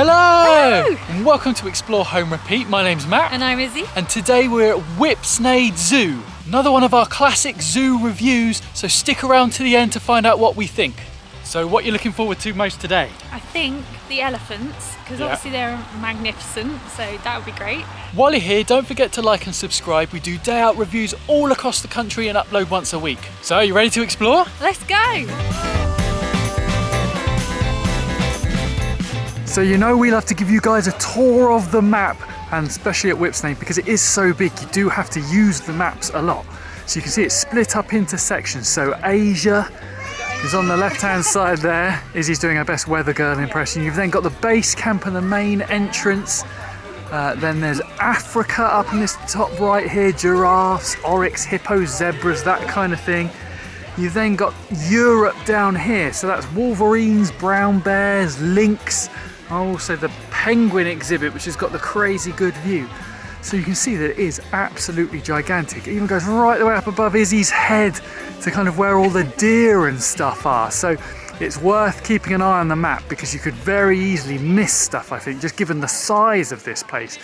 Hello! And welcome to Explore Home Repeat. My name's Matt. And I'm Izzy. And today we're at Whipsnade Zoo. Another one of our classic zoo reviews, so stick around to the end to find out what we think. So what are you looking forward to most today? I think the elephants, because obviously they're magnificent, so that would be great. While you're here, don't forget to like and subscribe. We do day out reviews all across the country and upload once a week. So are you ready to explore? Let's go! So you know we love to give you guys a tour of the map, and especially at Whipsnade because it is so big you do have to use the maps a lot. So you can see it's split up into sections. So Asia is on the left hand side there. Izzy's doing her best weather girl impression. You've then got the base camp and the main entrance. Then there's Africa up in this top right here, giraffes, oryx, hippos, zebras, that kind of thing. You've then got Europe down here, so that's wolverines, brown bears, lynx, also the penguin exhibit, which has got the crazy good view. So you can see that it is absolutely gigantic. It even goes right the way up above Izzy's head to kind of where all the deer and stuff are. So it's worth keeping an eye on the map because you could very easily miss stuff, I think, just given the size of this place.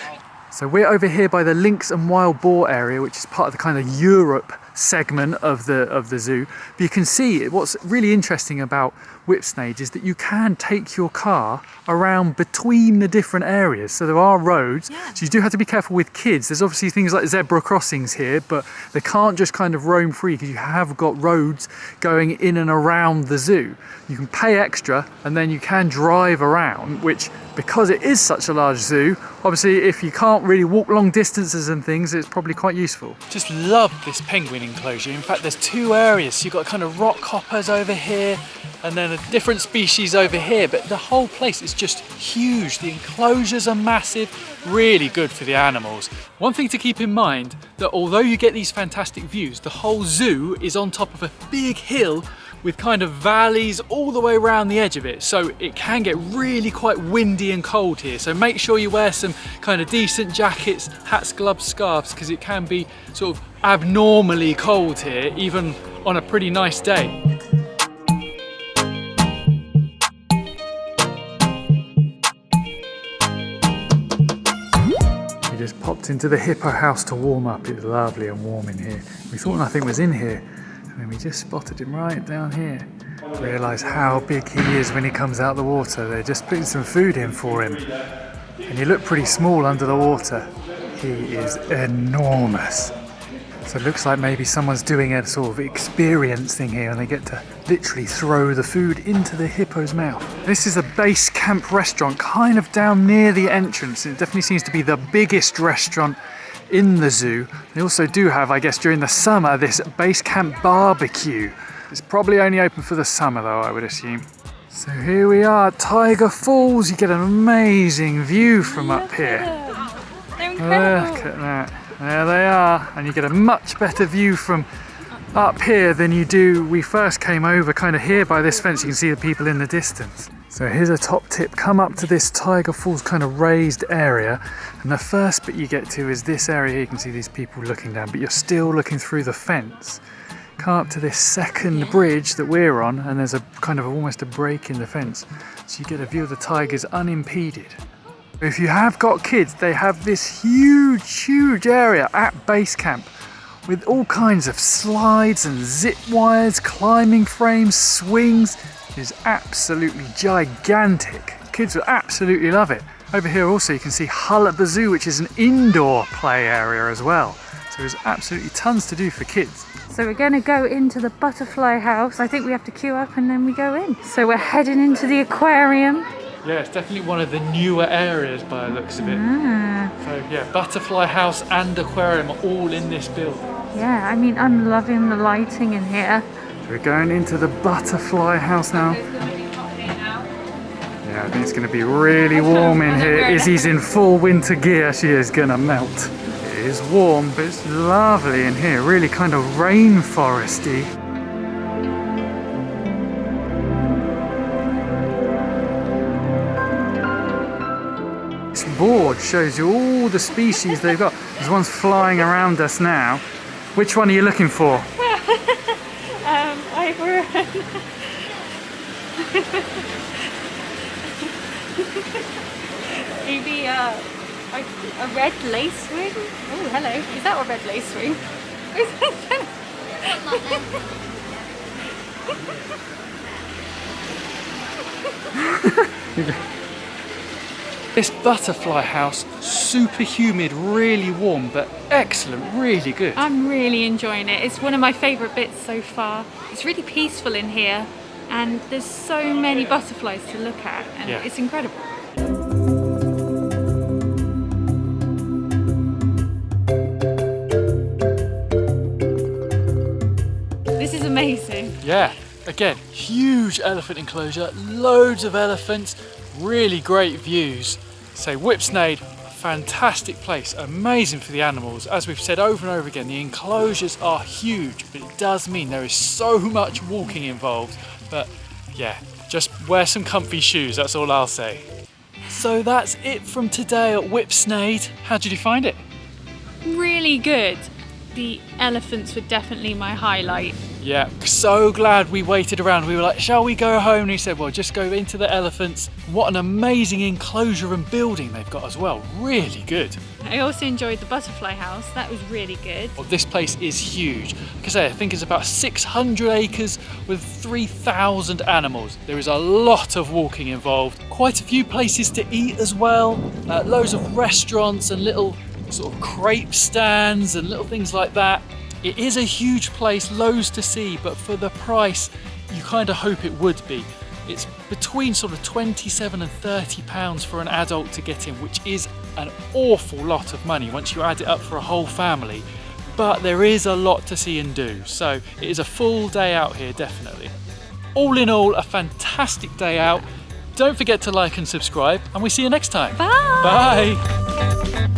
So we're over here by the lynx and wild boar area, which is part of the kind of Europe segment of the zoo. But you can see what's really interesting about Whipsnade is that you can take your car around between the different areas. So there are roads, so you do have to be careful with kids. There's obviously things like zebra crossings here, but they can't just kind of roam free because you have got roads going in and around the zoo. You can pay extra and then you can drive around, which, because it is such a large zoo, obviously if you can't really walk long distances and things, it's probably quite useful. Just love this penguin enclosure. In fact, there's two areas. So you've got kind of rock hoppers over here and then a different species over here, but the whole place is just huge. The enclosures are massive, really good for the animals. One thing to keep in mind, that although you get these fantastic views, the whole zoo is on top of a big hill with kind of valleys all the way around the edge of it, so it can get really quite windy and cold here. So make sure you wear some kind of decent jackets, hats, gloves, scarves, because it can be sort of abnormally cold here, even on a pretty nice day. We just popped into the Hippo House to warm up. It's lovely and warm in here. We thought nothing was in here, and then we just spotted him right down here. Realise how big he is when he comes out the water. They're just putting some food in for him. And he looked pretty small under the water. He is enormous. So it looks like maybe someone's doing a sort of experience thing here and they get to literally throw the food into the hippo's mouth. This is a base camp restaurant kind of down near the entrance. It definitely seems to be the biggest restaurant in the zoo. They also do have, I guess, during the summer, this base camp barbecue. It's probably only open for the summer though, I would assume. So here we are at Tiger Falls. You get an amazing view from up here. They're incredible. Look at that. There they are. And you get a much better view from up here than you do. We first came over kind of here by this fence. You can see the people in the distance. So here's a top tip. Come up to this Tiger Falls kind of raised area. And the first bit you get to is this area here. You can see these people looking down, but you're still looking through the fence. Come up to this second bridge that we're on, and there's a kind of almost a break in the fence. So you get a view of the tigers unimpeded. If you have got kids, they have this huge area at base camp with all kinds of slides and zip wires, climbing frames, swings. It is absolutely gigantic. Kids will absolutely love it. Over here also you can see Hull at the Zoo, which is an indoor play area as well. So there's absolutely tons to do for kids. So we're going to go into the butterfly house. I think we have to queue up and then we go in. So we're heading into the aquarium. Yeah, it's definitely one of the newer areas by the looks of it. So yeah, butterfly house and aquarium are all in this building. Yeah, I mean, I'm loving the lighting in here. So we're going into the butterfly house now. Yeah, I think it's going to be really warm in here. Izzy's in full winter gear. She is going to melt. It is warm, but it's lovely in here. Really kind of rainforesty. This board shows you all the species they've got. There's one's flying around us now. Which one are you looking for? Maybe a red lacewing? Oh, hello. Is that a red lacewing? This butterfly house, super humid, really warm, but excellent, really good. I'm really enjoying it. It's one of my favourite bits so far. It's really peaceful in here and there's so many butterflies to look at and it's incredible. This is amazing. Yeah, again, huge elephant enclosure, loads of elephants, really great views. So Whipsnade, fantastic place, amazing for the animals. As we've said over and over again, the enclosures are huge, but it does mean there is so much walking involved. But yeah, just wear some comfy shoes, that's all I'll say. So that's it from today at Whipsnade. How did you find it? Really good. The elephants were definitely my highlight. Yeah, so glad we waited around. We were like, shall we go home? And he said, well, just go into the elephants. What an amazing enclosure and building they've got as well. Really good. I also enjoyed the butterfly house. That was really good. Well, this place is huge. Like I say, I think it's about 600 acres with 3,000 animals. There is a lot of walking involved. Quite a few places to eat as well. Loads of restaurants and little sort of crepe stands and little things like that. It is a huge place, loads to see, but for the price, you kind of hope it would be. It's between sort of 27 and 30 pounds for an adult to get in, which is an awful lot of money once you add it up for a whole family. But there is a lot to see and do, so it is a full day out here, definitely. All in all, a fantastic day out. Don't forget to like and subscribe, and we'll see you next time. Bye! Bye!